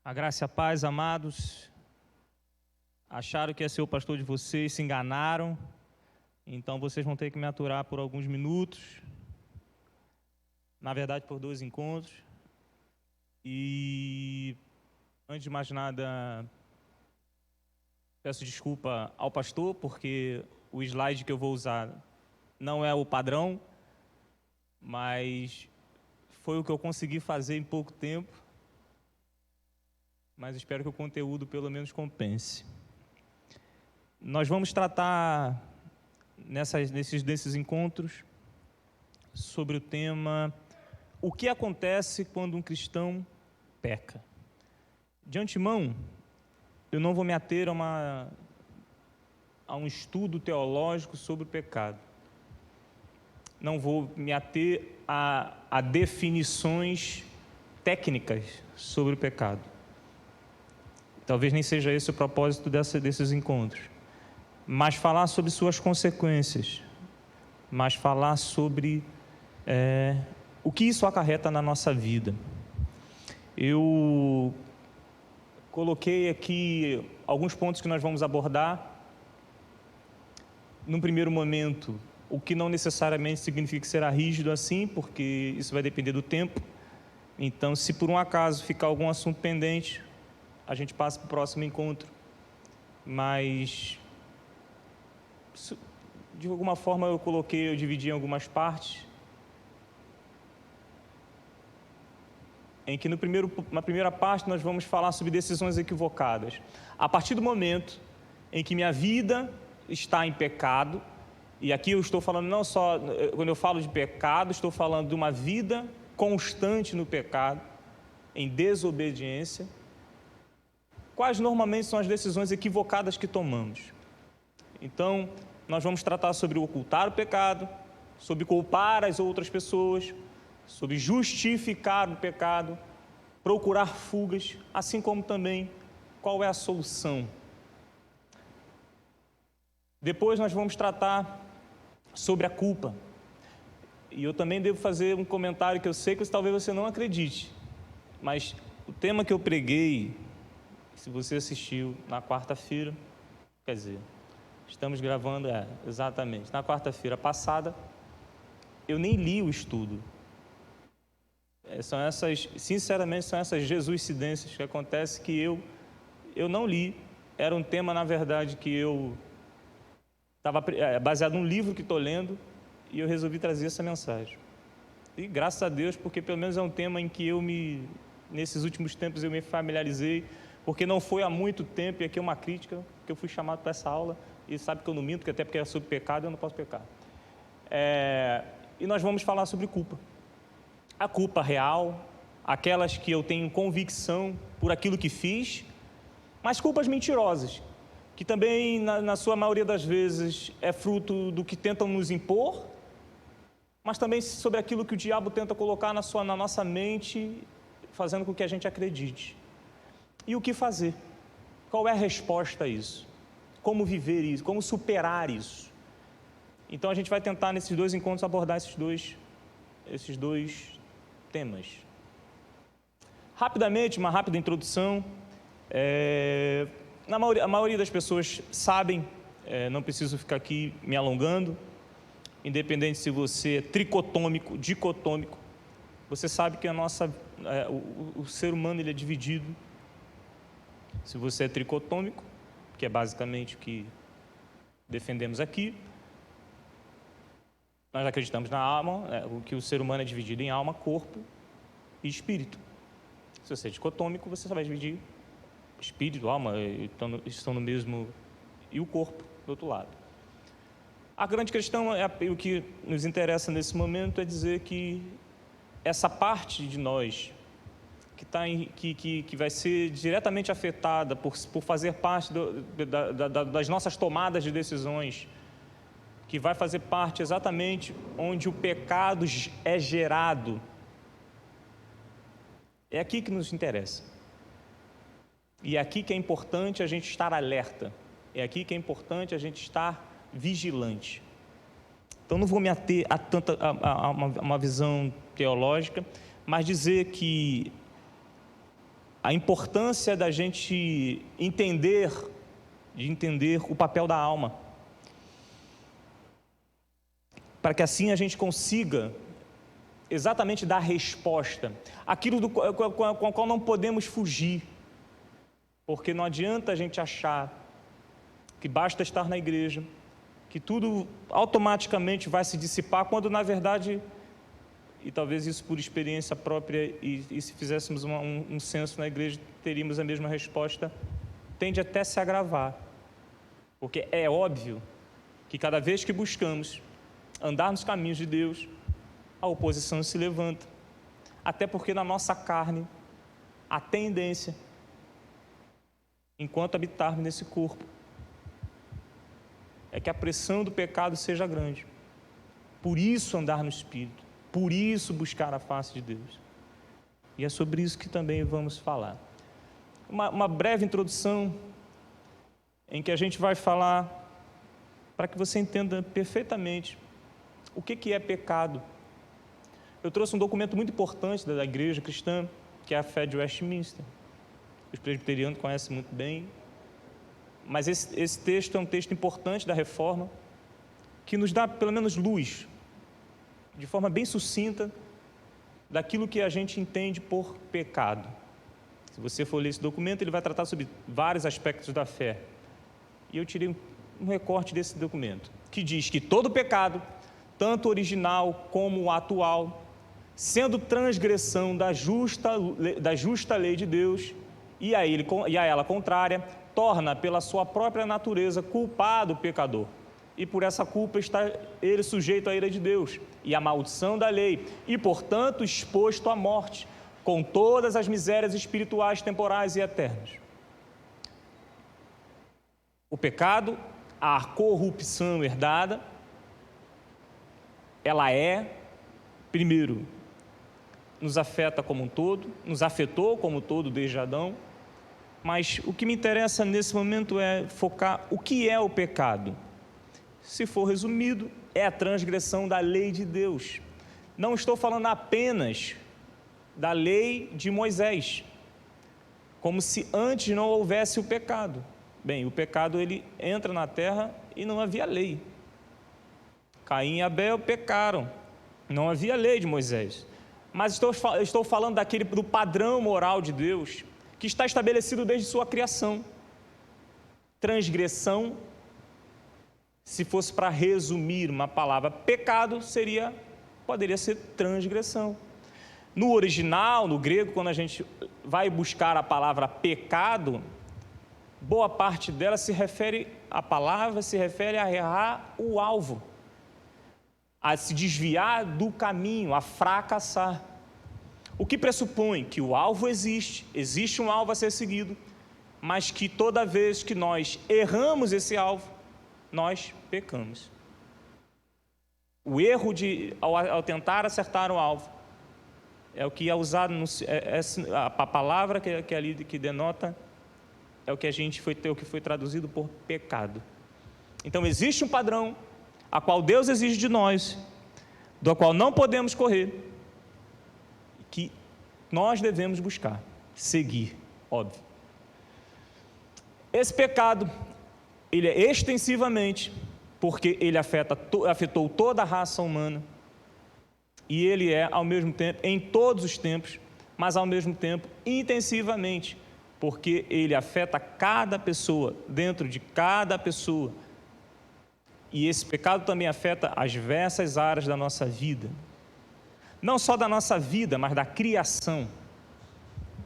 A graça e a paz, amados. Acharam que ia ser o pastor de vocês, se enganaram. Então vocês vão ter que me aturar por alguns minutos. Na verdade, por 2 encontros. E antes de mais nada, peço desculpa ao pastor, porque o slide que eu vou usar não é o padrão, mas foi o que eu consegui fazer em pouco tempo. Mas espero que o conteúdo pelo menos compense. Nós vamos tratar nesses encontros sobre o tema: o que acontece quando um cristão peca? De antemão, eu não vou me ater a um estudo teológico sobre o pecado. Não vou me ater a definições técnicas sobre o pecado. Talvez nem seja esse o propósito desses encontros. Mas falar sobre suas consequências. Mas falar sobre o que isso acarreta na nossa vida. Eu coloquei aqui alguns pontos que nós vamos abordar. Num primeiro momento, o que não necessariamente significa que será rígido assim, porque isso vai depender do tempo. Então, se por um acaso ficar algum assunto pendente, a gente passa para o próximo encontro. Mas, de alguma forma, eu dividi em algumas partes, em que na primeira parte nós vamos falar sobre decisões equivocadas. A partir do momento em que minha vida está em pecado, e aqui eu estou falando não só, quando eu falo de pecado, estou falando de uma vida constante no pecado, em desobediência. Quais normalmente são as decisões equivocadas que tomamos? Então, nós vamos tratar sobre ocultar o pecado, sobre culpar as outras pessoas, sobre justificar o pecado, procurar fugas, assim como também qual é a solução. Depois nós vamos tratar sobre a culpa. E eu também devo fazer um comentário que eu sei que talvez você não acredite, mas o tema que eu preguei, se você assistiu na quarta-feira, quer dizer, estamos gravando, exatamente, na quarta-feira passada, eu nem li o estudo. Sinceramente, são essas jesuicidências que acontecem que eu não li. Era um tema, na verdade, que eu estava baseado num livro que estou lendo, e eu resolvi trazer essa mensagem. E graças a Deus, porque pelo menos é um tema em que nesses últimos tempos eu me familiarizei, porque não foi há muito tempo, e aqui é uma crítica, que eu fui chamado para essa aula, e sabe que eu não minto, até porque é sobre pecado, eu não posso pecar. E nós vamos falar sobre culpa. A culpa real, aquelas que eu tenho convicção por aquilo que fiz, mas culpas mentirosas, que também, na sua maioria das vezes, é fruto do que tentam nos impor, mas também sobre aquilo que o diabo tenta colocar na nossa mente, fazendo com que a gente acredite. E o que fazer? Qual é a resposta a isso? Como viver isso? Como superar isso? Então a gente vai tentar nesses 2 encontros abordar esses dois temas. Rapidamente, uma rápida introdução. A maioria das pessoas sabem, não preciso ficar aqui me alongando, independente se você é tricotômico, dicotômico, você sabe que o ser humano ele é dividido. Se você é tricotômico, que é basicamente o que defendemos aqui, nós acreditamos na alma, que o ser humano é dividido em alma, corpo e espírito. Se você é dicotômico, você só vai dividir espírito, alma, estão no mesmo, e o corpo do outro lado. A grande questão, o que nos interessa nesse momento é dizer que essa parte de nós que vai ser diretamente afetada por fazer parte das nossas tomadas de decisões, que vai fazer parte exatamente onde o pecado é gerado, é aqui que nos interessa. E é aqui que é importante a gente estar alerta, é aqui que é importante a gente estar vigilante. Então não vou me ater a uma visão teológica, mas dizer que a importância da gente entender o papel da alma, para que assim a gente consiga exatamente dar resposta àquilo com o qual não podemos fugir, porque não adianta a gente achar que basta estar na igreja, que tudo automaticamente vai se dissipar, quando na verdade, e talvez isso por experiência própria, e se fizéssemos um censo na igreja, teríamos a mesma resposta, tende até a se agravar, porque é óbvio que cada vez que buscamos andar nos caminhos de Deus, a oposição se levanta, até porque na nossa carne, a tendência, enquanto habitarmos nesse corpo, é que a pressão do pecado seja grande. Por isso andar no Espírito, por isso buscar a face de Deus. E é sobre isso que também vamos falar. Uma breve introdução, em que a gente vai falar, para que você entenda perfeitamente o que é pecado. Eu trouxe um documento muito importante da igreja cristã, que é a Fé de Westminster. Os presbiterianos conhecem muito bem, mas esse texto é um texto importante da Reforma, que nos dá pelo menos luz, de forma bem sucinta, daquilo que a gente entende por pecado. Se você for ler esse documento, ele vai tratar sobre vários aspectos da fé. E eu tirei um recorte desse documento, que diz que todo pecado, tanto original como o atual, sendo transgressão da justa lei de Deus e a ela contrária, torna pela sua própria natureza culpado o pecador, e por essa culpa está ele sujeito à ira de Deus e à maldição da lei, e portanto exposto à morte, com todas as misérias espirituais, temporais e eternas. O pecado, a corrupção herdada, ela primeiro, nos afeta como um todo, nos afetou como um todo desde Adão, mas o que me interessa nesse momento é focar o que é o pecado. Se for resumido, é a transgressão da lei de Deus. Não estou falando apenas da lei de Moisés, como se antes não houvesse o pecado. Bem, o pecado ele entra na terra e não havia lei. Caim e Abel pecaram, não havia lei de Moisés. Mas estou falando do padrão moral de Deus, que está estabelecido desde sua criação. Transgressão, se fosse para resumir uma palavra, pecado poderia ser transgressão. No original, no grego, quando a gente vai buscar a palavra pecado, boa parte dela se refere a errar o alvo, a se desviar do caminho, a fracassar. O que pressupõe que o alvo existe um alvo a ser seguido, mas que toda vez que nós erramos esse alvo, nós pecamos. O erro ao tentar acertar o alvo é o que é usado, a palavra que ali que denota é o que foi traduzido por pecado. Então existe um padrão a qual Deus exige de nós, do qual não podemos correr, que nós devemos buscar, seguir, óbvio. Esse pecado, ele é extensivamente, porque ele afetou toda a raça humana, e ele é, ao mesmo tempo, em todos os tempos, mas ao mesmo tempo, intensivamente, porque ele afeta cada pessoa, dentro de cada pessoa, e esse pecado também afeta as diversas áreas da nossa vida, não só da nossa vida, mas da criação,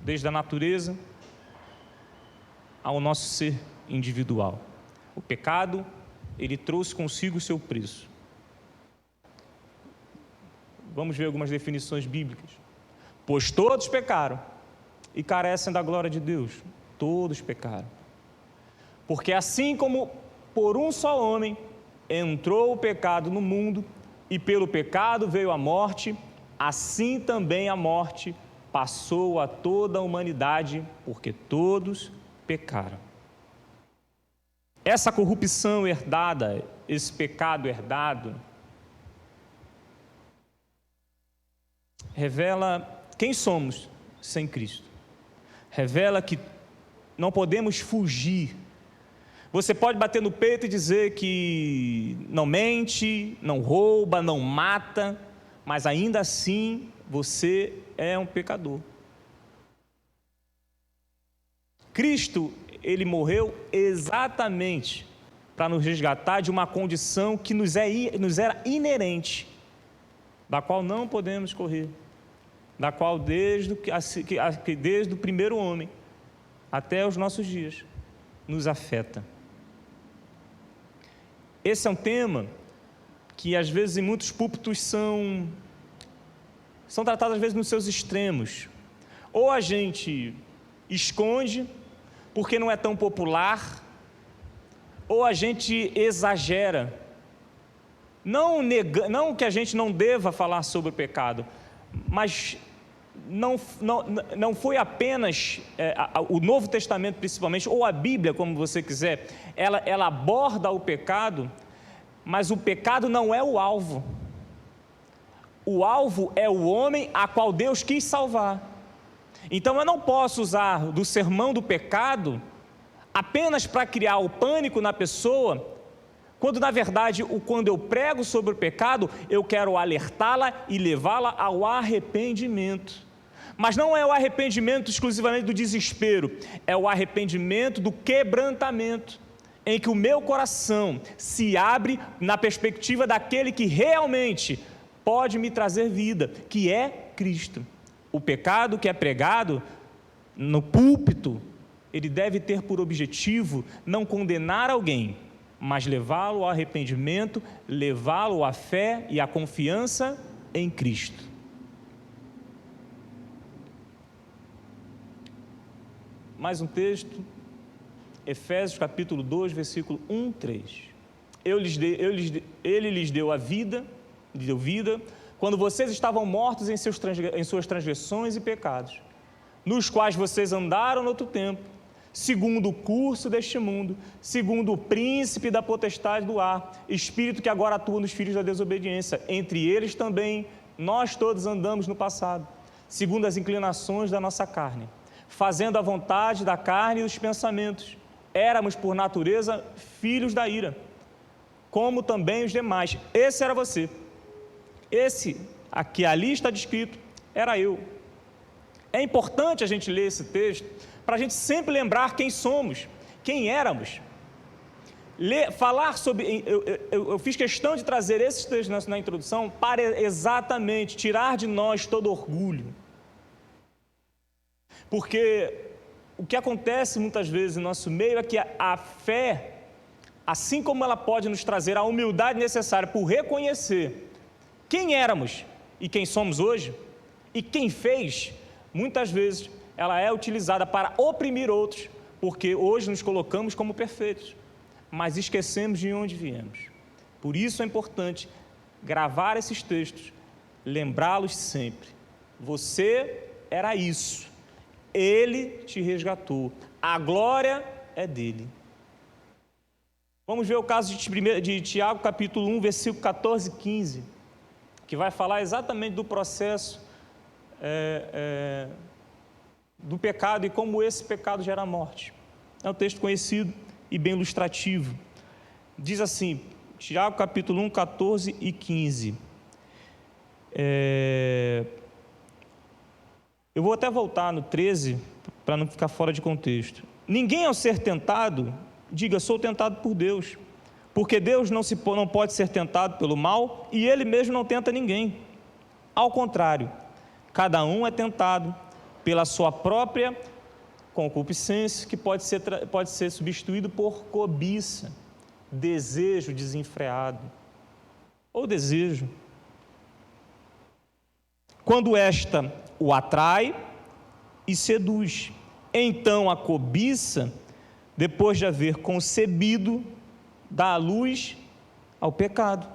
desde a natureza ao nosso ser individual. O pecado, ele trouxe consigo o seu preço. Vamos ver algumas definições bíblicas. Pois todos pecaram e carecem da glória de Deus. Todos pecaram. Porque assim como por um só homem entrou o pecado no mundo, e pelo pecado veio a morte, assim também a morte passou a toda a humanidade, porque todos pecaram. Essa corrupção herdada, esse pecado herdado, revela quem somos sem Cristo. revela que não podemos fugir. Você pode bater no peito e dizer que não mente, não rouba, não mata, mas ainda assim você é um pecador. Cristo, ele morreu exatamente para nos resgatar de uma condição que nos era inerente, da qual não podemos correr, da qual desde o primeiro homem até os nossos dias nos afeta. Esse é um tema que às vezes em muitos púlpitos são tratados às vezes nos seus extremos. Ou a gente esconde porque não é tão popular, ou a gente exagera. Não que a gente não deva falar sobre o pecado, mas não foi apenas o Novo Testamento principalmente, ou a Bíblia, como você quiser, ela aborda o pecado, mas o pecado não é o alvo. O alvo é o homem a qual Deus quis salvar. Então eu não posso usar do sermão do pecado apenas para criar o pânico na pessoa, quando na verdade, quando eu prego sobre o pecado, eu quero alertá-la e levá-la ao arrependimento. Mas não é o arrependimento exclusivamente do desespero, é o arrependimento do quebrantamento, em que o meu coração se abre na perspectiva daquele que realmente pode me trazer vida, que é Cristo. O pecado que é pregado no púlpito, ele deve ter por objetivo não condenar alguém, mas levá-lo ao arrependimento, levá-lo à fé e à confiança em Cristo. Mais um texto, Efésios capítulo 2, versículo 1, 3. Ele lhes deu a vida, quando vocês estavam mortos em suas transgressões e pecados, nos quais vocês andaram no outro tempo, segundo o curso deste mundo, segundo o príncipe da potestade do ar, espírito que agora atua nos filhos da desobediência. Entre eles também nós todos andamos no passado, segundo as inclinações da nossa carne, fazendo a vontade da carne e dos pensamentos. Éramos, por natureza, filhos da ira, como também os demais. Esse era você. Esse, aqui ali está descrito, era eu. É importante a gente ler esse texto, para a gente sempre lembrar quem somos, quem éramos. Falar sobre... Eu fiz questão de trazer esses textos na introdução, para exatamente tirar de nós todo orgulho. Porque o que acontece muitas vezes no nosso meio é que a fé, assim como ela pode nos trazer a humildade necessária por reconhecer quem éramos e quem somos hoje, e quem fez, muitas vezes ela é utilizada para oprimir outros, porque hoje nos colocamos como perfeitos, mas esquecemos de onde viemos. Por isso é importante gravar esses textos, lembrá-los sempre. Você era isso. Ele te resgatou, a glória é dele. Vamos ver o caso de Tiago, capítulo 1, versículo 14 e 15, que vai falar exatamente do processo do pecado e como esse pecado gera morte. É um texto conhecido e bem ilustrativo. Diz assim, Tiago, capítulo 1, 14 e 15. Eu vou até voltar no 13, para não ficar fora de contexto. Ninguém ao ser tentado, diga, sou tentado por Deus, porque Deus não pode ser tentado pelo mal, e Ele mesmo não tenta ninguém. Ao contrário, cada um é tentado pela sua própria concupiscência, que pode ser substituído por cobiça, desejo desenfreado, ou desejo. Quando esta o atrai e seduz, então a cobiça, depois de haver concebido, dá a luz ao pecado.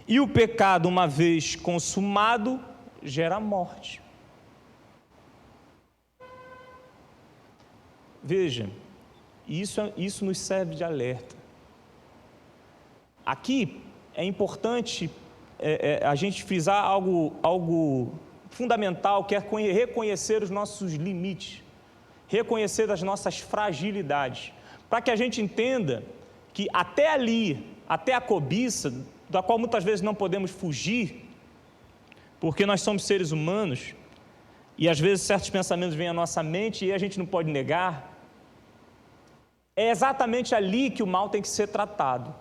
E o pecado, uma vez consumado, gera morte. Veja, isso nos serve de alerta. Aqui é importante a gente frisar algo fundamental, que é reconhecer os nossos limites, reconhecer as nossas fragilidades, para que a gente entenda que até ali, até a cobiça, da qual muitas vezes não podemos fugir, porque nós somos seres humanos, e às vezes certos pensamentos vêm à nossa mente e a gente não pode negar, é exatamente ali que o mal tem que ser tratado,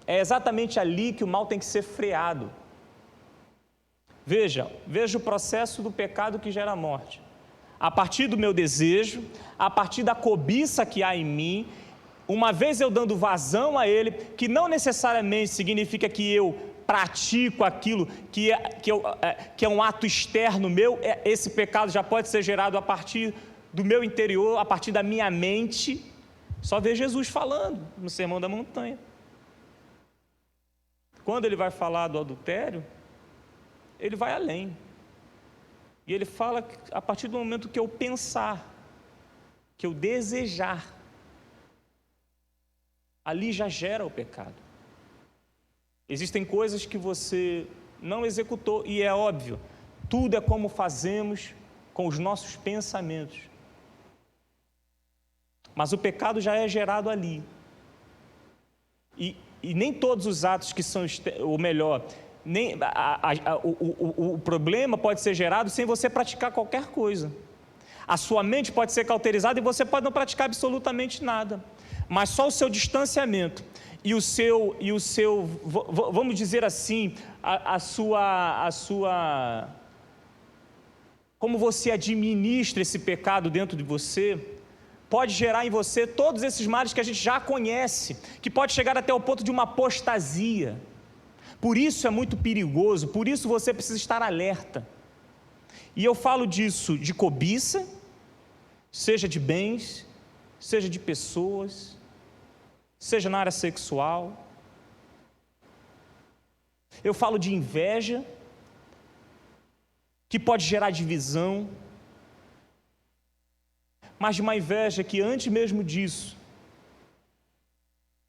é exatamente ali que o mal tem que ser freado. Veja o processo do pecado que gera a morte. A partir do meu desejo, a partir da cobiça que há em mim, uma vez eu dando vazão a ele, que não necessariamente significa que eu pratico aquilo que é um ato externo meu, esse pecado já pode ser gerado a partir do meu interior, a partir da minha mente. Só ver Jesus falando no Sermão da Montanha. Quando ele vai falar do adultério, ele vai além. E ele fala que a partir do momento que eu pensar, que eu desejar, ali já gera o pecado. Existem coisas que você não executou, e é óbvio, tudo é como fazemos com os nossos pensamentos. Mas o pecado já é gerado ali. E nem todos os atos que são, ou melhor, o problema pode ser gerado sem você praticar qualquer coisa. A sua mente pode ser cauterizada e você pode não praticar absolutamente nada. Mas só o seu distanciamento e o seu, vamos dizer assim, a sua, como você administra esse pecado dentro de você, pode gerar em você todos esses males que a gente já conhece, que pode chegar até o ponto de uma apostasia. Por isso é muito perigoso, por isso você precisa estar alerta. E eu falo disso de cobiça, seja de bens, seja de pessoas, seja na área sexual. Eu falo de inveja, que pode gerar divisão, mas de uma inveja que antes mesmo disso,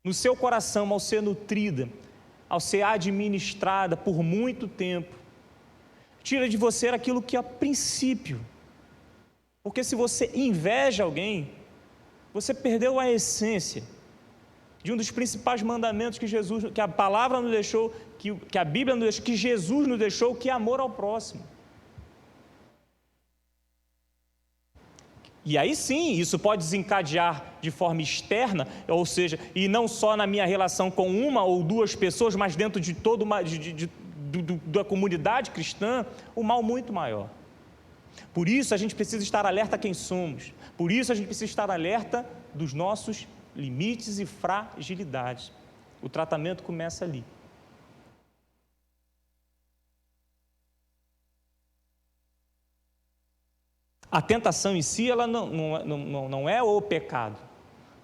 no seu coração, ao ser nutrida, ao ser administrada por muito tempo, tira de você aquilo que a princípio, porque se você inveja alguém, você perdeu a essência de um dos principais mandamentos que a palavra nos deixou, que a Bíblia nos deixou, que Jesus nos deixou, que é amor ao próximo. E aí sim, isso pode desencadear de forma externa, ou seja, e não só na minha relação com uma ou duas pessoas, mas dentro de toda da comunidade cristã, o mal muito maior. Por isso a gente precisa estar alerta a quem somos, por isso a gente precisa estar alerta dos nossos limites e fragilidades. O tratamento começa ali. A tentação em si, ela não é o pecado.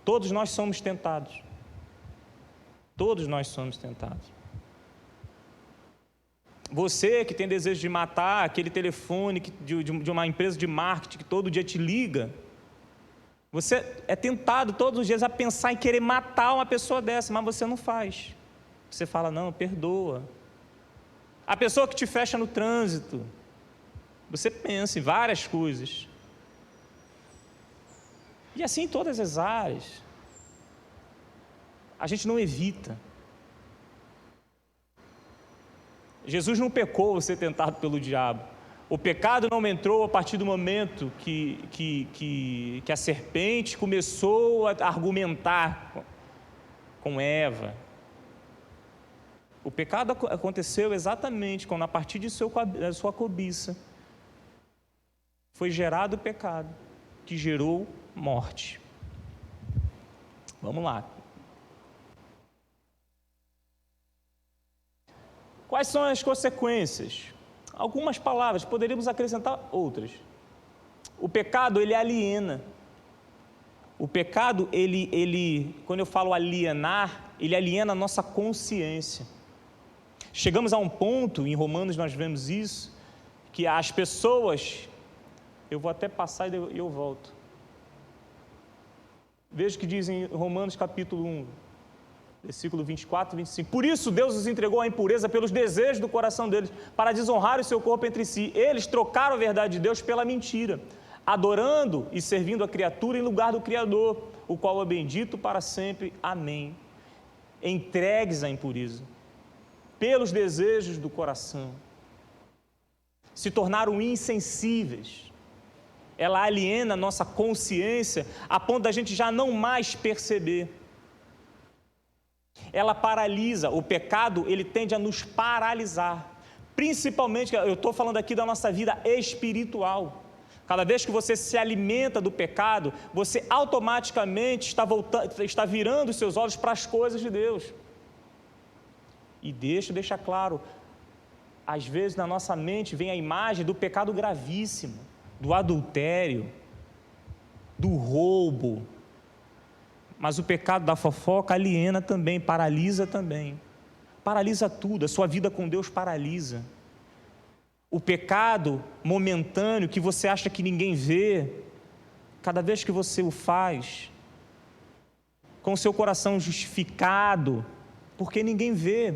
Todos nós somos tentados. Todos nós somos tentados. Você que tem desejo de matar aquele telefone de uma empresa de marketing que todo dia te liga, você é tentado todos os dias a pensar em querer matar uma pessoa dessa, mas você não faz. Você fala, não, perdoa. A pessoa que te fecha no trânsito, você pensa em várias coisas. E assim em todas as áreas. A gente não evita. Jesus não pecou ao ser tentado pelo diabo. O pecado não entrou a partir do momento que a serpente começou a argumentar com Eva. O pecado aconteceu exatamente quando, a partir da sua cobiça, foi gerado o pecado, que gerou morte. Vamos lá. Quais são as consequências? Algumas palavras, poderíamos acrescentar outras. O pecado, ele aliena. O pecado, quando eu falo alienar, ele aliena a nossa consciência. Chegamos a um ponto, em Romanos nós vemos isso, que as pessoas... Eu vou até passar e eu volto. Veja o que diz em Romanos capítulo 1, versículo 24 e 25. Por isso Deus os entregou à impureza pelos desejos do coração deles, para desonrar o seu corpo entre si. Eles trocaram a verdade de Deus pela mentira. adorando e servindo a criatura em lugar do Criador, o qual é bendito para sempre. Amém. Entregues à impureza, pelos desejos do coração, se tornaram insensíveis. Ela aliena a nossa consciência a ponto da gente já não mais perceber. Ela paralisa. O pecado, ele tende a nos paralisar. Principalmente, eu estou falando aqui da nossa vida espiritual. Cada vez que você se alimenta do pecado, você automaticamente está virando os seus olhos para as coisas de Deus. E deixa claro, às vezes na nossa mente vem a imagem do pecado gravíssimo, do adultério, do roubo. Mas o pecado da fofoca aliena também, paralisa também. Paralisa tudo, a sua vida com Deus paralisa. O pecado momentâneo que você acha que ninguém vê, cada vez que você o faz, com o seu coração justificado, porque ninguém vê,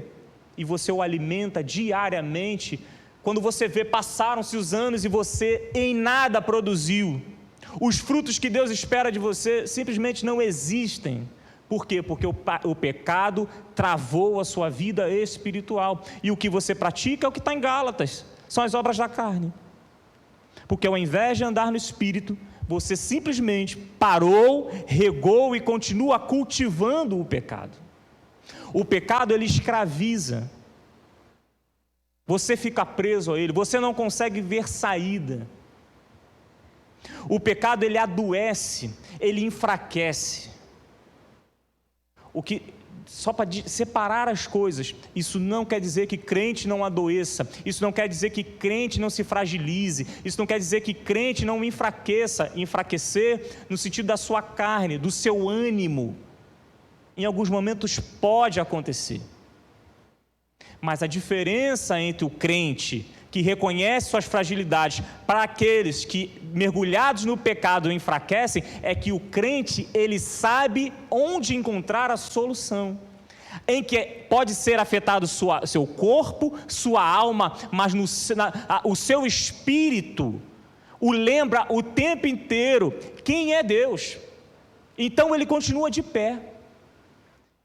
e você o alimenta diariamente, quando você vê, passaram-se os anos e você em nada produziu, os frutos que Deus espera de você simplesmente não existem. Por quê? Porque o pecado travou a sua vida espiritual, e o que você pratica é o que está em Gálatas, são as obras da carne, porque ao invés de andar no Espírito, você simplesmente parou, regou e continua cultivando o pecado. O pecado, ele escraviza, você fica preso a ele, você não consegue ver saída. O pecado, ele adoece, ele enfraquece. Só para separar as coisas, isso não quer dizer que crente não adoeça, isso não quer dizer que crente não se fragilize, isso não quer dizer que crente não enfraquecer no sentido da sua carne, do seu ânimo. Em alguns momentos pode acontecer, mas a diferença entre o crente que reconhece suas fragilidades para aqueles que, mergulhados no pecado, enfraquecem, é que o crente, ele sabe onde encontrar a solução, em que pode ser afetado seu corpo, sua alma, mas o seu espírito o lembra o tempo inteiro quem é Deus. Então ele continua de pé.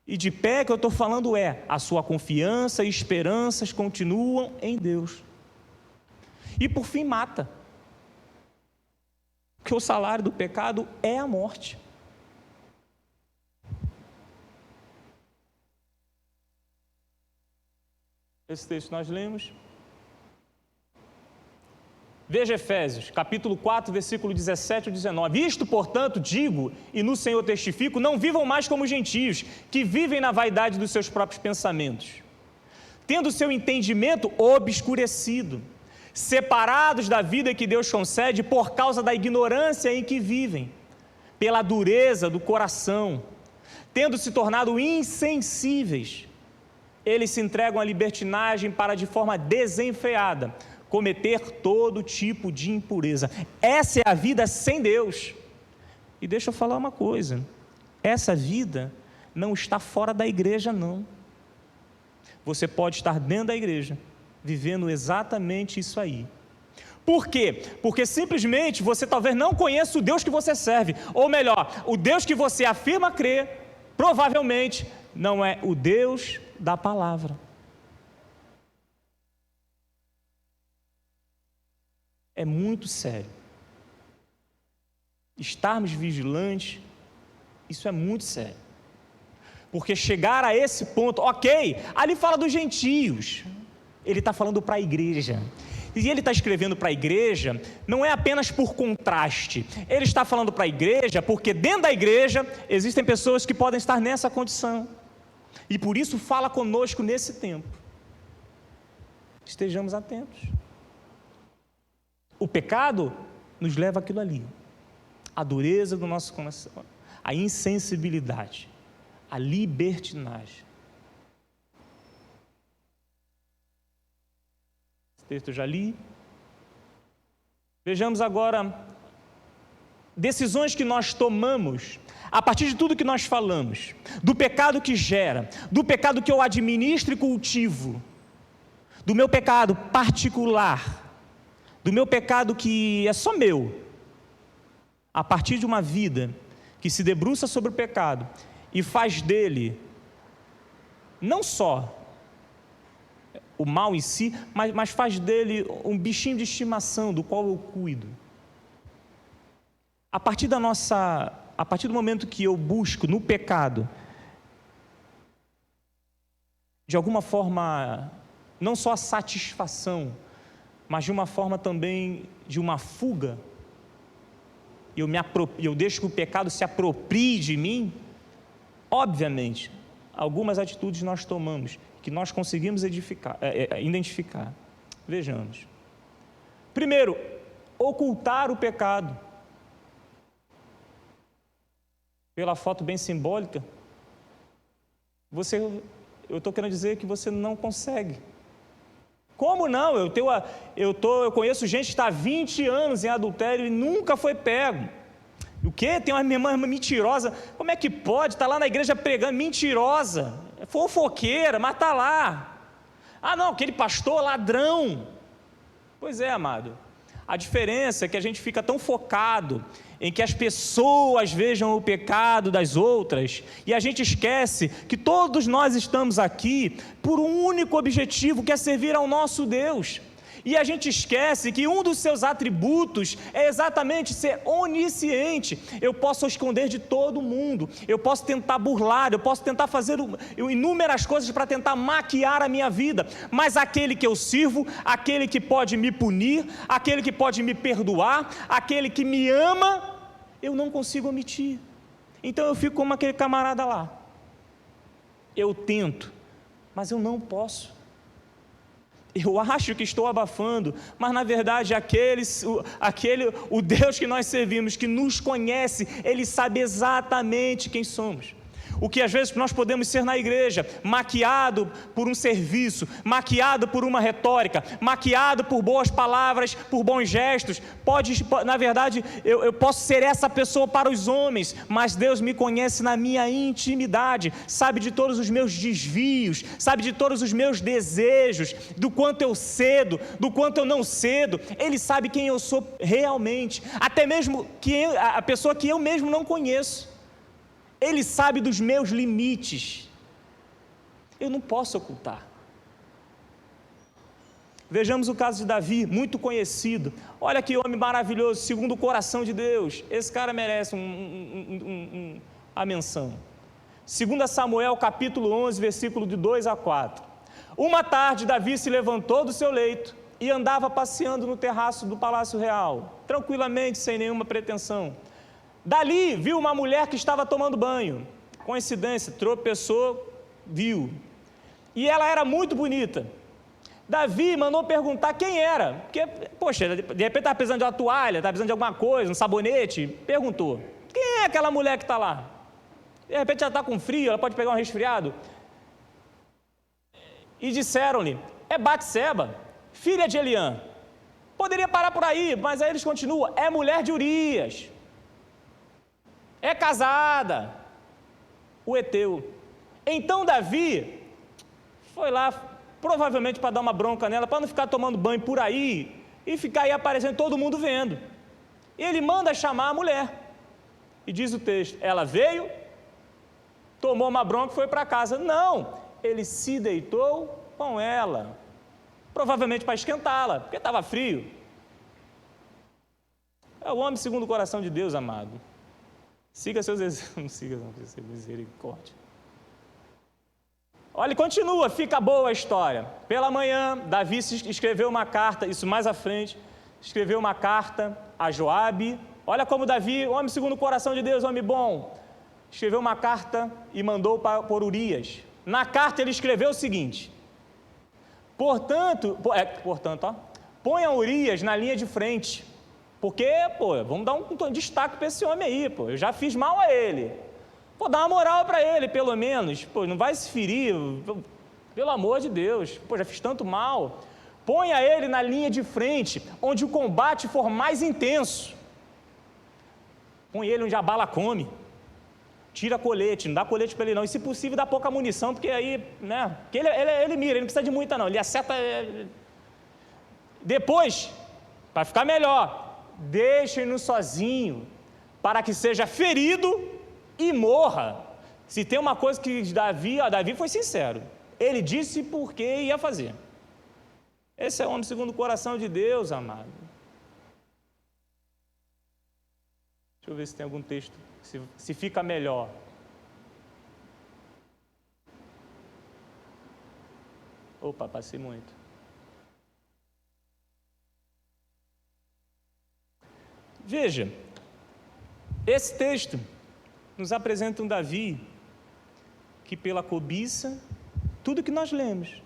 E de pé que eu estou falando a sua confiança e esperanças continuam em Deus. E por fim mata, porque o salário do pecado é a morte. Esse texto nós lemos. Veja Efésios, capítulo 4, versículo 17 e 19. Isto, portanto, digo, e no Senhor testifico, não vivam mais como gentios, que vivem na vaidade dos seus próprios pensamentos, tendo o seu entendimento obscurecido, separados da vida que Deus concede por causa da ignorância em que vivem, pela dureza do coração, tendo se tornado insensíveis, eles se entregam à libertinagem para, de forma desenfreada, cometer todo tipo de impureza. Essa é a vida sem Deus. E deixa eu falar uma coisa, essa vida não está fora da igreja, não. Você pode estar dentro da igreja, vivendo exatamente isso aí. Por quê? Porque simplesmente você talvez não conheça o Deus que você serve, ou melhor, o Deus que você afirma crer, provavelmente não é o Deus da palavra. É muito sério. Estarmos vigilantes, isso é muito sério. Porque chegar a esse ponto, ok, ali fala dos gentios, ele está falando para a igreja, e ele está escrevendo para a igreja, não é apenas por contraste, ele está falando para a igreja, porque dentro da igreja, existem pessoas que podem estar nessa condição, e por isso fala conosco nesse tempo, estejamos atentos. O pecado nos leva àquilo ali, a dureza do nosso coração, a insensibilidade, a libertinagem. Esse texto eu já li. Vejamos agora decisões que nós tomamos a partir de tudo que nós falamos, do pecado que gera, do pecado que eu administro e cultivo, do meu pecado particular, do meu pecado que é só meu, a partir de uma vida que se debruça sobre o pecado e faz dele não só o mal em si, mas faz dele um bichinho de estimação do qual eu cuido. A partir do momento que eu busco no pecado, de alguma forma, não só a satisfação, mas de uma forma também de uma fuga, eu deixo que o pecado se aproprie de mim, obviamente, algumas atitudes nós tomamos, que nós conseguimos identificar. Vejamos. Primeiro, ocultar o pecado. Pela foto bem simbólica, eu estou querendo dizer que você não consegue. Como não? Eu conheço gente que está há 20 anos em adultério e nunca foi pego. O quê? Tem uma minha irmã mentirosa. Como é que pode? Está lá na igreja pregando, mentirosa, fofoqueira, mas está lá. Ah não, aquele pastor ladrão. Pois é, amado. A diferença é que a gente fica tão focado em que as pessoas vejam o pecado das outras, e a gente esquece que todos nós estamos aqui por um único objetivo, que é servir ao nosso Deus. E a gente esquece que um dos seus atributos é exatamente ser onisciente. Eu posso esconder de todo mundo, eu posso tentar burlar, eu posso tentar fazer inúmeras coisas para tentar maquiar a minha vida, mas aquele que eu sirvo, aquele que pode me punir, aquele que pode me perdoar, aquele que me ama, eu não consigo omitir. Então eu fico como aquele camarada lá. Eu tento, mas eu não posso. Eu acho que estou abafando, mas na verdade o Deus que nós servimos, que nos conhece, Ele sabe exatamente quem somos. O que às vezes nós podemos ser na igreja, maquiado por um serviço, maquiado por uma retórica, maquiado por boas palavras, por bons gestos, na verdade eu posso ser essa pessoa para os homens, mas Deus me conhece na minha intimidade, sabe de todos os meus desvios, sabe de todos os meus desejos, do quanto eu cedo, do quanto eu não cedo. Ele sabe quem eu sou realmente, até mesmo a pessoa que eu mesmo não conheço. Ele sabe dos meus limites. Eu não posso ocultar. Vejamos o caso de Davi, muito conhecido. Olha que homem maravilhoso, segundo o coração de Deus. Esse cara merece a menção. 2 Samuel capítulo 11, versículo de 2 a 4. Uma tarde, Davi se levantou do seu leito e andava passeando no terraço do palácio real, tranquilamente, sem nenhuma pretensão. Dali viu uma mulher que estava tomando banho. Coincidência, tropeçou, viu. E ela era muito bonita. Davi mandou perguntar quem era. Porque, poxa, de repente estava precisando de uma toalha, estava precisando de alguma coisa, um sabonete. Perguntou, quem é aquela mulher que está lá? De repente ela está com frio, ela pode pegar um resfriado. E disseram-lhe, é Batseba, filha de Eliã. Poderia parar por aí, mas aí eles continuam, é mulher de Urias. É casada, o heteu. Então Davi foi lá, provavelmente para dar uma bronca nela, para não ficar tomando banho por aí, e ficar aí aparecendo, todo mundo vendo. E ele manda chamar a mulher, e diz o texto, ela veio, tomou uma bronca e foi para casa. Não, ele se deitou com ela, provavelmente para esquentá-la, porque estava frio. É o homem segundo o coração de Deus, amado. Siga seus exemplos, não siga, não precisa ser misericórdia. Olha, e continua, fica boa a história. Pela manhã, Davi escreveu uma carta, isso mais à frente, escreveu uma carta a Joabe. Olha como Davi, homem segundo o coração de Deus, homem bom, escreveu uma carta e mandou por Urias. Na carta ele escreveu o seguinte, portanto, ponha Urias na linha de frente, porque, vamos dar um destaque para esse homem aí, eu já fiz mal a ele, dá uma moral para ele, pelo menos, não vai se ferir, pelo amor de Deus, já fiz tanto mal, ponha ele na linha de frente, onde o combate for mais intenso, põe ele onde a bala come, tira colete, não dá colete para ele não, e se possível dá pouca munição, porque aí, porque ele mira, ele não precisa de muita não, ele acerta, depois, para ficar melhor, deixem-no sozinho, para que seja ferido e morra. Se tem uma coisa que Davi foi sincero, ele disse por que ia fazer. Esse é o homem segundo o coração de Deus, amado. Deixa eu ver se tem algum texto, se fica melhor. Opa, passei muito. Veja, esse texto nos apresenta um Davi que pela cobiça, tudo que nós lemos,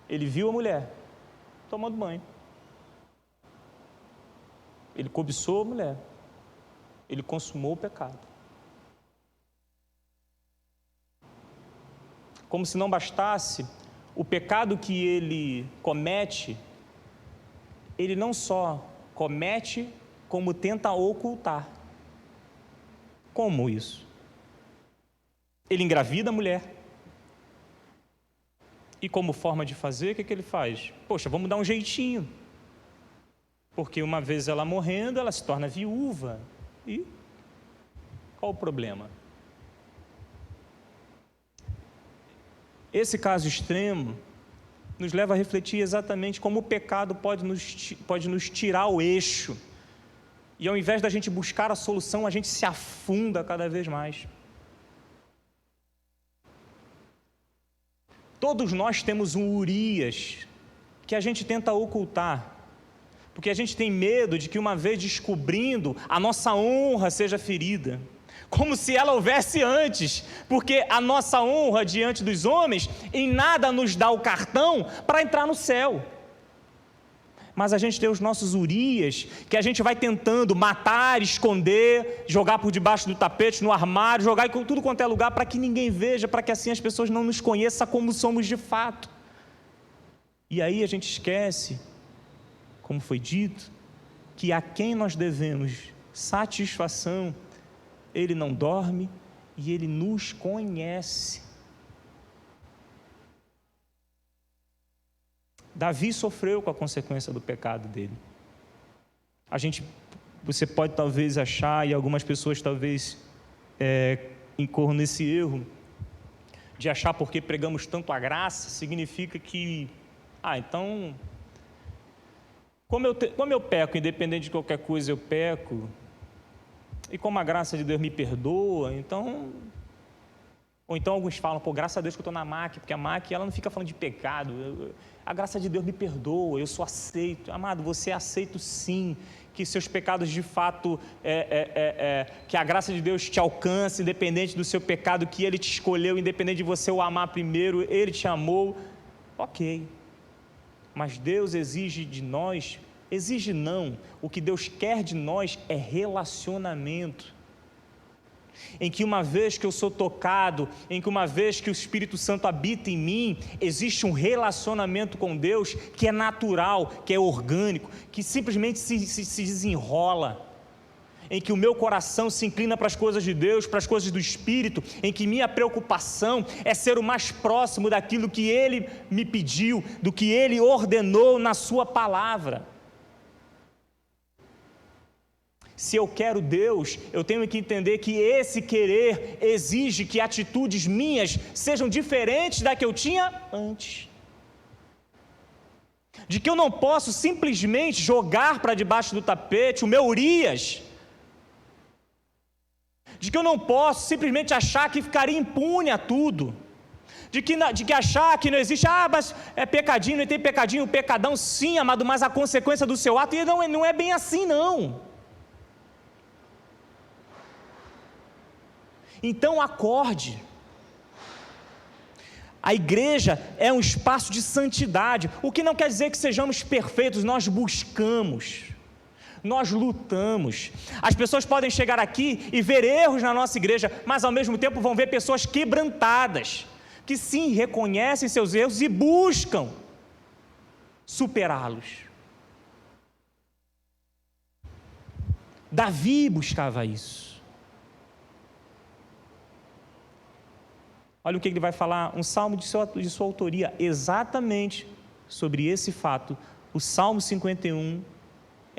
ele viu a mulher tomando banho, ele cobiçou a mulher, ele consumou o pecado. Como se não bastasse, o pecado que ele comete, ele não só comete, como tenta ocultar. Como isso? Ele engravida a mulher. E como forma de fazer, o que ele faz? Poxa, vamos dar um jeitinho. Porque uma vez ela morrendo, ela se torna viúva. E qual o problema? Esse caso extremo nos leva a refletir exatamente como o pecado pode nos tirar o eixo. E ao invés da gente buscar a solução, a gente se afunda cada vez mais. Todos nós temos um Urias que a gente tenta ocultar, porque a gente tem medo de que uma vez descobrindo, a nossa honra seja ferida, como se ela houvesse antes, porque a nossa honra diante dos homens em nada nos dá o cartão para entrar no céu. Mas a gente tem os nossos Urias, que a gente vai tentando matar, esconder, jogar por debaixo do tapete, no armário, jogar em tudo quanto é lugar, para que ninguém veja, para que assim as pessoas não nos conheçam como somos de fato. E aí a gente esquece, como foi dito, que a quem nós devemos satisfação, Ele não dorme e Ele nos conhece. Davi sofreu com a consequência do pecado dele. Você pode talvez achar, e algumas pessoas talvez incorram nesse erro, de achar porque pregamos tanto a graça, significa que, então, como eu peco, independente de qualquer coisa eu peco, e como a graça de Deus me perdoa, então... Ou então alguns falam, graças a Deus que eu estou na MAC, porque a MAC ela não fica falando de pecado, a graça de Deus me perdoa, eu sou aceito. Amado, você é aceito sim, que seus pecados de fato, que a graça de Deus te alcance, independente do seu pecado, que Ele te escolheu, independente de você o amar primeiro, Ele te amou, ok. Mas Deus exige de nós, o que Deus quer de nós é relacionamento. Em que uma vez que eu sou tocado, em que uma vez que o Espírito Santo habita em mim, existe um relacionamento com Deus que é natural, que é orgânico, que simplesmente se desenrola, em que o meu coração se inclina para as coisas de Deus, para as coisas do Espírito, em que minha preocupação é ser o mais próximo daquilo que Ele me pediu, do que Ele ordenou na Sua palavra. Se eu quero Deus, eu tenho que entender que esse querer exige que atitudes minhas sejam diferentes da que eu tinha antes. De que eu não posso simplesmente jogar para debaixo do tapete o meu Urias. De que eu não posso simplesmente achar que ficaria impune a tudo. De que achar que não existe, mas é pecadinho, não tem pecadinho, pecadão, sim, amado, mas a consequência do seu ato não é bem assim, não. Então acorde. A igreja é um espaço de santidade, o que não quer dizer que sejamos perfeitos, nós buscamos, nós lutamos. As pessoas podem chegar aqui e ver erros na nossa igreja, mas ao mesmo tempo vão ver pessoas quebrantadas, que sim, reconhecem seus erros e buscam superá-los. Davi buscava isso. Olha o que ele vai falar, um salmo de sua autoria, exatamente sobre esse fato. O Salmo 51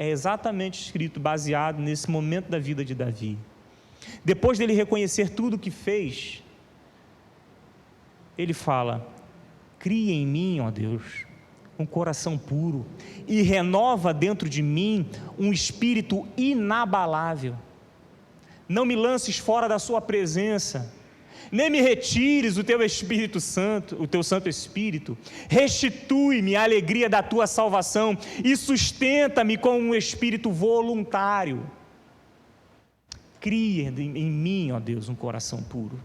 é exatamente escrito, baseado nesse momento da vida de Davi. Depois dele reconhecer tudo o que fez, ele fala: cria em mim, ó Deus, um coração puro e renova dentro de mim um espírito inabalável. Não me lances fora da sua presença, nem me retires o teu Espírito Santo, o teu Santo Espírito. Restitui-me a alegria da tua salvação e sustenta-me com um espírito voluntário. Cria em mim, ó Deus, um coração puro.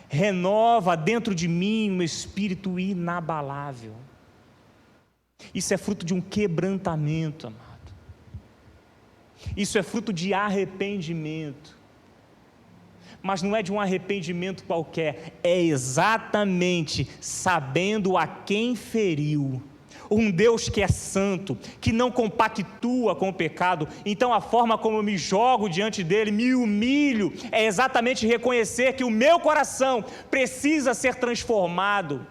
Renova dentro de mim um espírito inabalável. Isso é fruto de um quebrantamento, amado. Isso é fruto de arrependimento. Mas não é de um arrependimento qualquer, é exatamente sabendo a quem feriu. Um Deus que é santo, que não compactua com o pecado. Então a forma como eu me jogo diante dele, me humilho, é exatamente reconhecer que o meu coração precisa ser transformado.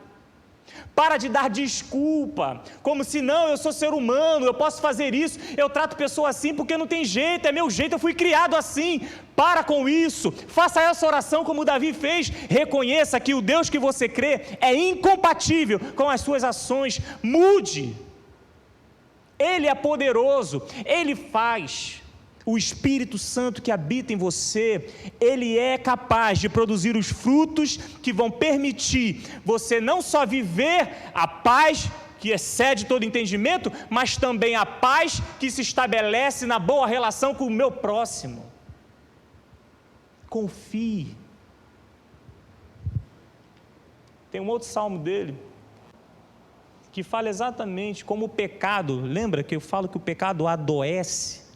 Para de dar desculpa, como se não, eu sou ser humano, eu posso fazer isso, eu trato pessoa assim porque não tem jeito, é meu jeito, eu fui criado assim. Para com isso, faça essa oração como Davi fez, reconheça que o Deus que você crê é incompatível com as suas ações, mude. Ele é poderoso, Ele faz. O Espírito Santo que habita em você, ele é capaz de produzir os frutos que vão permitir você não só viver a paz que excede todo entendimento, mas também a paz que se estabelece na boa relação com o meu próximo. Confie. Tem um outro salmo dele que fala exatamente como o pecado, lembra que eu falo que o pecado adoece?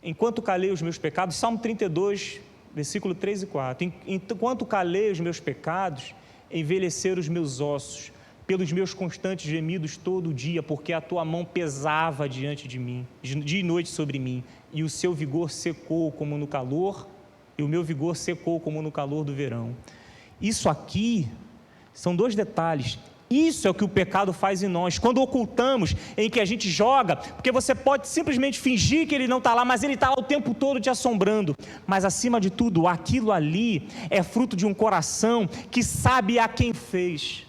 Enquanto calei os meus pecados, Salmo 32, versículo 3 e 4, enquanto calei os meus pecados, envelheceram os meus ossos, pelos meus constantes gemidos todo o dia, porque a tua mão pesava diante de mim, dia e noite sobre mim, e o seu vigor secou como no calor, e o meu vigor secou como no calor do verão. Isso aqui são dois detalhes. Isso é o que o pecado faz em nós, quando ocultamos, em que a gente joga, porque você pode simplesmente fingir que ele não está lá, mas ele está lá o tempo todo te assombrando. Mas acima de tudo, aquilo ali é fruto de um coração que sabe a quem fez.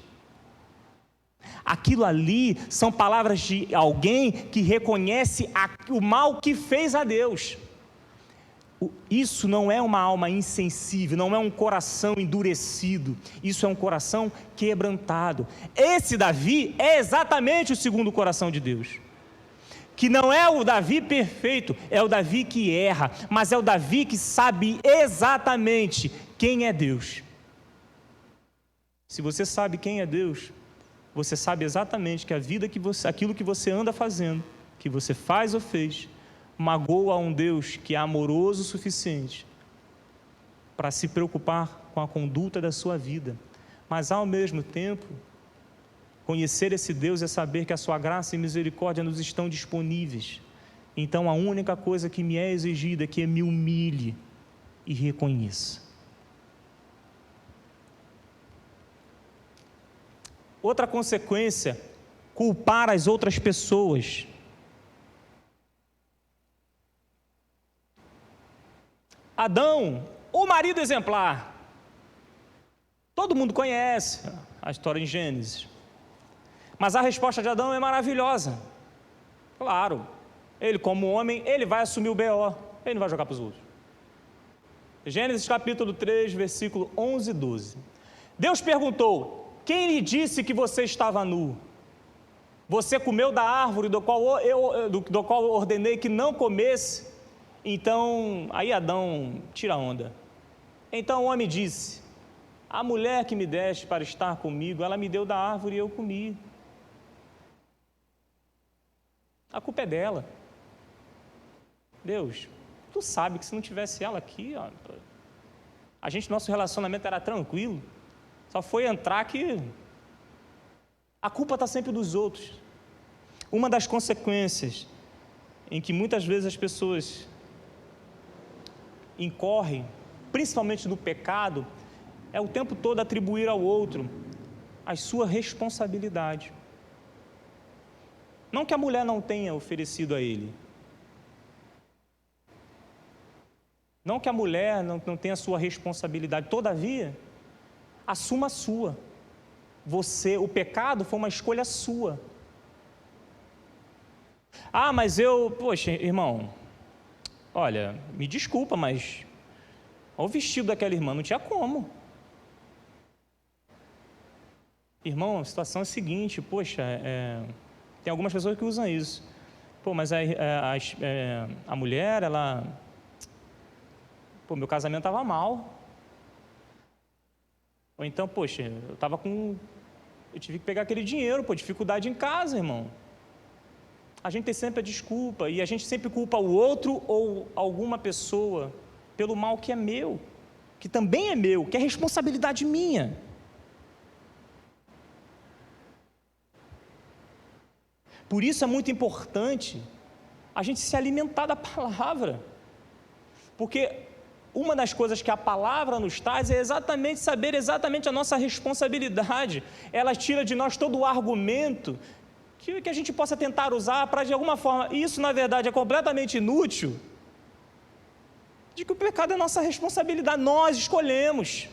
Aquilo ali são palavras de alguém que reconhece o mal que fez a Deus. Isso não é uma alma insensível, não é um coração endurecido, isso é um coração quebrantado. Esse Davi é exatamente o segundo coração de Deus, que não é o Davi perfeito, é o Davi que erra, mas é o Davi que sabe exatamente quem é Deus. Se você sabe quem é Deus, você sabe exatamente que a vida aquilo que você anda fazendo, que você faz ou fez, magoa a um Deus que é amoroso o suficiente para se preocupar com a conduta da sua vida, mas ao mesmo tempo, conhecer esse Deus é saber que a sua graça e misericórdia nos estão disponíveis. Então a única coisa que me é exigida é que eu me humilhe e reconheça. Outra consequência, culpar as outras pessoas. Adão, o marido exemplar. Todo mundo conhece a história em Gênesis. Mas a resposta de Adão é maravilhosa. Claro, ele como homem, ele vai assumir o BO, ele não vai jogar para os outros. Gênesis capítulo 3, versículo 11 e 12. Deus perguntou: quem lhe disse que você estava nu? Você comeu da árvore do qual eu ordenei que não comesse? Então, aí Adão tira a onda. Então o homem disse: a mulher que me deste para estar comigo, ela me deu da árvore e eu comi. A culpa é dela. Deus, tu sabe que se não tivesse ela aqui, ó, nosso relacionamento era tranquilo. Só foi entrar que a culpa está sempre dos outros. Uma das consequências em que muitas vezes as pessoas incorrem, principalmente do pecado, é o tempo todo atribuir ao outro a sua responsabilidade. Não que a mulher não tenha oferecido a ele. Não que a mulher não tenha sua responsabilidade. Todavia, assuma a sua. O pecado foi uma escolha sua. Ah, mas poxa, irmão, olha, me desculpa, mas olha o vestido daquela irmã, não tinha como. Irmão, a situação é a seguinte, poxa, tem algumas pessoas que usam isso. Pô, mas a mulher, meu casamento estava mal. Ou então, poxa, eu tive que pegar aquele dinheiro, dificuldade em casa, irmão. A gente tem sempre a desculpa, e a gente sempre culpa o outro ou alguma pessoa pelo mal que é meu, que também é meu, que é responsabilidade minha. Por isso é muito importante a gente se alimentar da palavra, porque uma das coisas que a palavra nos traz é exatamente saber exatamente a nossa responsabilidade. Ela tira de nós todo o argumento que a gente possa tentar usar para, de alguma forma, isso na verdade é completamente inútil, de que o pecado é nossa responsabilidade, nós escolhemos.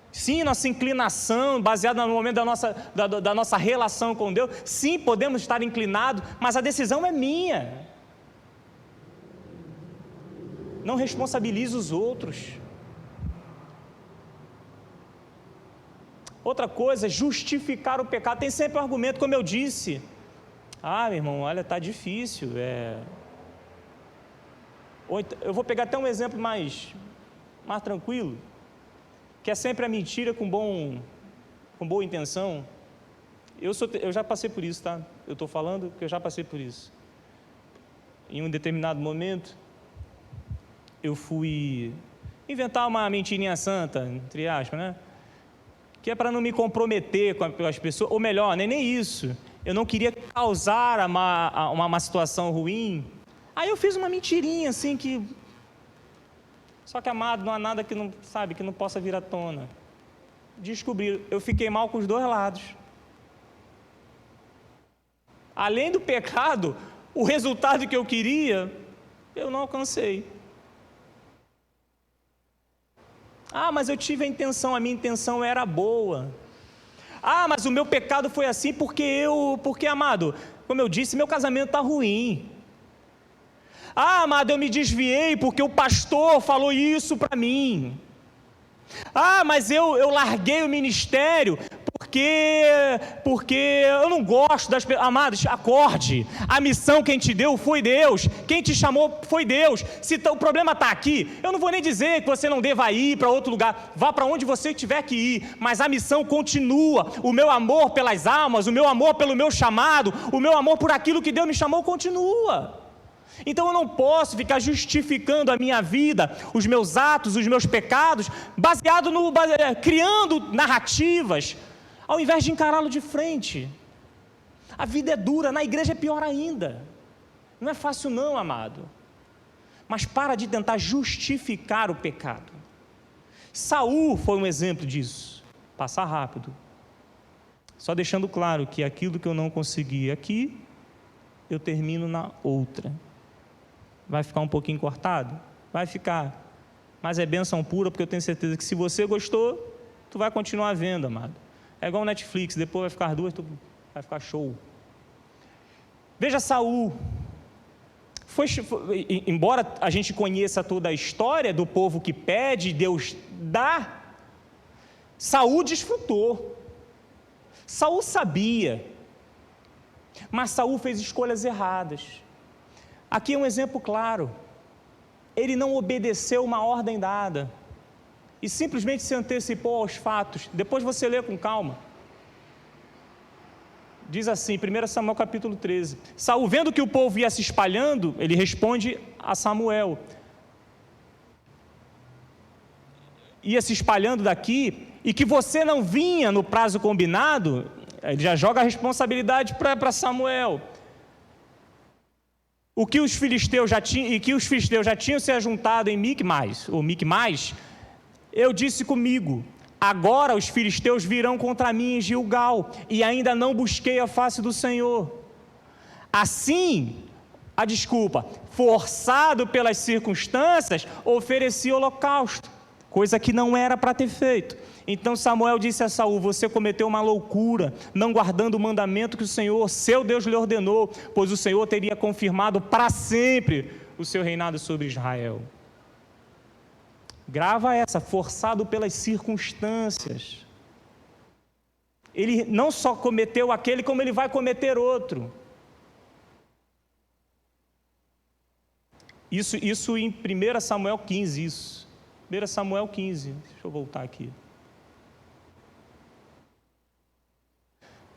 Sim, nossa inclinação, baseada no momento da nossa relação com Deus, sim, podemos estar inclinados, mas a decisão é minha. Não responsabilize os outros. Outra coisa, justificar o pecado. Tem sempre um argumento, como eu disse. Ah, meu irmão, olha, está difícil. Eu vou pegar até um exemplo mais tranquilo, que é sempre a mentira com boa intenção. Eu já passei por isso, tá? Eu estou falando que eu já passei por isso. Em um determinado momento, eu fui inventar uma mentirinha santa, entre aspas, né? Que é para não me comprometer com as pessoas, ou melhor, nem isso. Eu não queria causar uma situação ruim. Aí eu fiz uma mentirinha assim que... Só que, amado, não há nada que não possa vir à tona. Descobri, eu fiquei mal com os dois lados. Além do pecado, o resultado que eu queria, eu não alcancei. Ah, mas eu tive a minha intenção era boa. Ah, mas o meu pecado foi assim porque, amado, como eu disse, meu casamento está ruim. Ah, amado, eu me desviei porque o pastor falou isso para mim. Ah, mas eu larguei o ministério porque eu não gosto das pessoas. Amados, acorde, a missão quem te deu foi Deus, quem te chamou foi Deus. Se o problema está aqui, eu não vou nem dizer que você não deva ir para outro lugar, vá para onde você tiver que ir, mas a missão continua. O meu amor pelas almas, o meu amor pelo meu chamado, o meu amor por aquilo que Deus me chamou continua. Então eu não posso ficar justificando a minha vida, os meus atos, os meus pecados, criando narrativas, ao invés de encará-lo de frente. A vida é dura, na igreja é pior ainda. Não é fácil não, amado. Mas para de tentar justificar o pecado. Saul foi um exemplo disso. Passar rápido. Só deixando claro que aquilo que eu não consegui aqui, eu termino na outra. Vai ficar um pouquinho cortado? Vai ficar. Mas é bênção pura, porque eu tenho certeza que se você gostou, tu vai continuar vendo, amado. É igual o Netflix, depois vai ficar duas, vai ficar show. Veja Saul. Embora a gente conheça toda a história do povo que pede, Deus dá, Saul desfrutou. Saul sabia, mas Saul fez escolhas erradas. Aqui é um exemplo claro. Ele não obedeceu uma ordem dada e simplesmente se antecipou aos fatos. Depois você lê com calma. Diz assim, 1 Samuel capítulo 13. Saul, vendo que o povo ia se espalhando, ele responde a Samuel: ia se espalhando daqui, e que você não vinha no prazo combinado. Ele já joga a responsabilidade para Samuel. Que os filisteus já tinham se ajuntado em Micmais, eu disse comigo: agora os filisteus virão contra mim em Gilgal, e ainda não busquei a face do Senhor. Assim, forçado pelas circunstâncias, oferecia holocausto, coisa que não era para ter feito. Então Samuel disse a Saul: você cometeu uma loucura, não guardando o mandamento que o Senhor, seu Deus, lhe ordenou, pois o Senhor teria confirmado para sempre o seu reinado sobre Israel. Grava essa, forçado pelas circunstâncias. Ele não só cometeu aquele, como ele vai cometer outro. Isso em 1 Samuel 15, isso. 1 Samuel 15, deixa eu voltar aqui.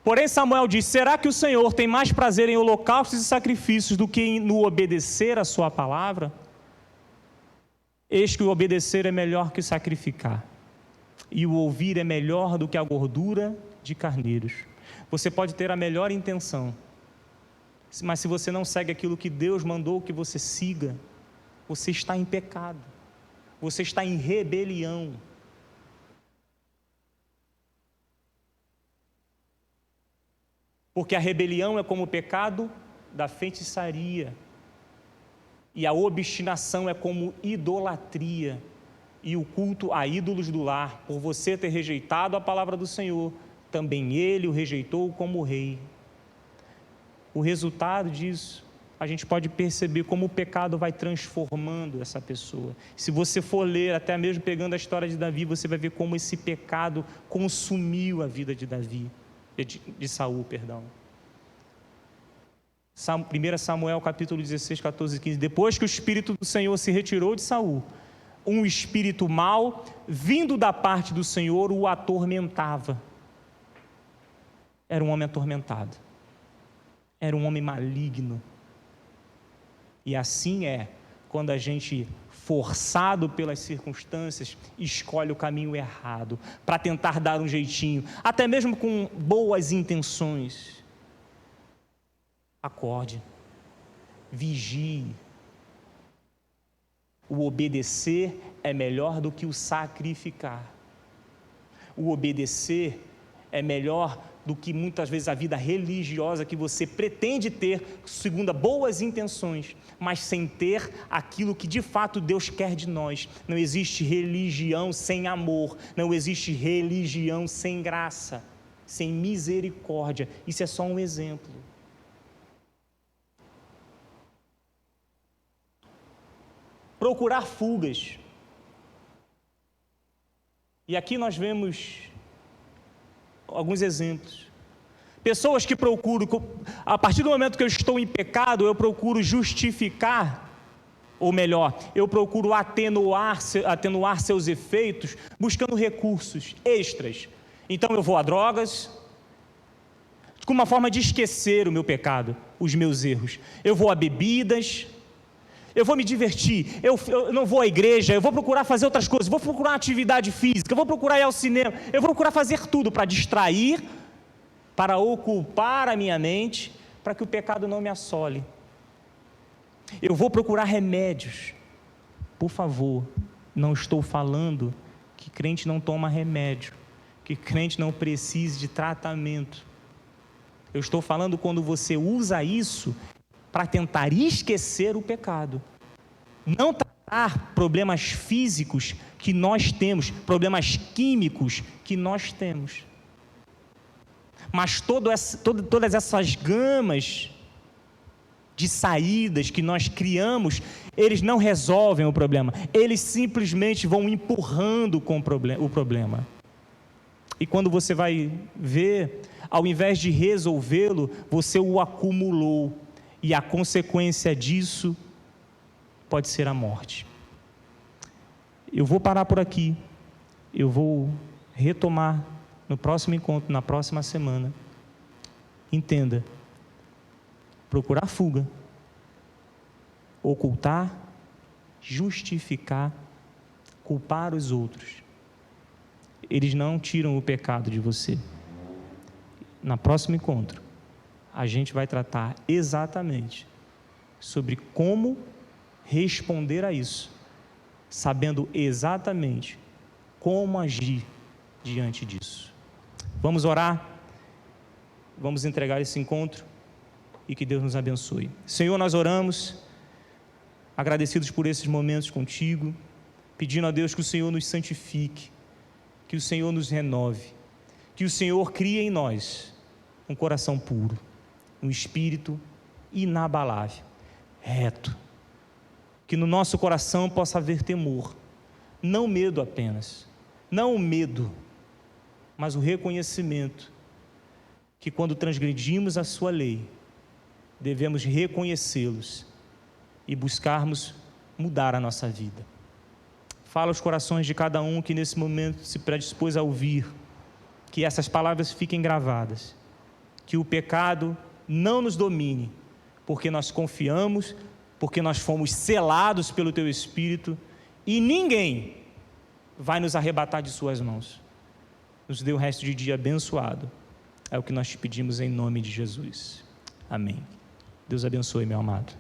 Porém Samuel disse: será que o Senhor tem mais prazer em holocaustos e sacrifícios do que no obedecer a sua palavra? Eis que o obedecer é melhor que o sacrificar, e o ouvir é melhor do que a gordura de carneiros. Você pode ter a melhor intenção, mas se você não segue aquilo que Deus mandou que você siga, você está em pecado, você está em rebelião. Porque a rebelião é como o pecado da feitiçaria, e a obstinação é como idolatria, e o culto a ídolos do lar. Por você ter rejeitado a palavra do Senhor, também ele o rejeitou como rei. O resultado disso, a gente pode perceber como o pecado vai transformando essa pessoa. Se você for ler, até mesmo pegando a história de Davi, você vai ver como esse pecado consumiu a vida de Saul. 1 Samuel capítulo 16, 14 e 15. Depois que o Espírito do Senhor se retirou de Saul, um espírito mau, vindo da parte do Senhor, o atormentava. Era um homem atormentado. Era um homem maligno. E assim é quando a gente, forçado pelas circunstâncias, escolhe o caminho errado, para tentar dar um jeitinho, até mesmo com boas intenções. Acorde, vigie. O obedecer é melhor do que o sacrificar. O obedecer é melhor do que muitas vezes a vida religiosa que você pretende ter, segundo boas intenções, mas sem ter aquilo que de fato Deus quer de nós. Não existe religião sem amor, não existe religião sem graça, sem misericórdia. Isso é só um exemplo. Procurar fugas. E aqui nós vemos alguns exemplos. Pessoas que procuram, a partir do momento que eu estou em pecado, eu procuro justificar, ou melhor, eu procuro atenuar seus efeitos, buscando recursos extras. Então eu vou a drogas, com uma forma de esquecer o meu pecado, os meus erros. Eu vou a bebidas, eu vou me divertir, eu não vou à igreja, eu vou procurar fazer outras coisas, vou procurar atividade física, eu vou procurar ir ao cinema, eu vou procurar fazer tudo para distrair, para ocupar a minha mente, para que o pecado não me assole. Eu vou procurar remédios. Por favor, não estou falando que crente não toma remédio, que crente não precise de tratamento. Eu estou falando quando você usa isso para tentar esquecer o pecado, não tratar problemas físicos que nós temos, problemas químicos que nós temos, mas todas essas gamas de saídas que nós criamos, eles não resolvem o problema, eles simplesmente vão empurrando o problema, e quando você vai ver, ao invés de resolvê-lo, você o acumulou, e a consequência disso pode ser a morte. Eu vou parar por aqui, eu vou retomar no próximo encontro, na próxima semana. Entenda, procurar fuga, ocultar, justificar, culpar os outros, eles não tiram o pecado de você. No próximo encontro, a gente vai tratar exatamente sobre como responder a isso, sabendo exatamente como agir diante disso. Vamos orar, vamos entregar esse encontro e que Deus nos abençoe. Senhor, nós oramos, agradecidos por esses momentos contigo, pedindo a Deus que o Senhor nos santifique, que o Senhor nos renove, que o Senhor crie em nós um coração puro, um espírito inabalável, reto, que no nosso coração possa haver temor, não medo apenas, não o medo, mas o reconhecimento que quando transgredimos a sua lei, devemos reconhecê-los e buscarmos mudar a nossa vida. Fala os corações de cada um que nesse momento se predispôs a ouvir, que essas palavras fiquem gravadas, que o pecado não nos domine, porque nós confiamos, porque nós fomos selados pelo Teu Espírito e ninguém vai nos arrebatar de Suas mãos. Nos dê o resto de dia abençoado. É o que nós te pedimos em nome de Jesus. Amém. Deus abençoe, meu amado.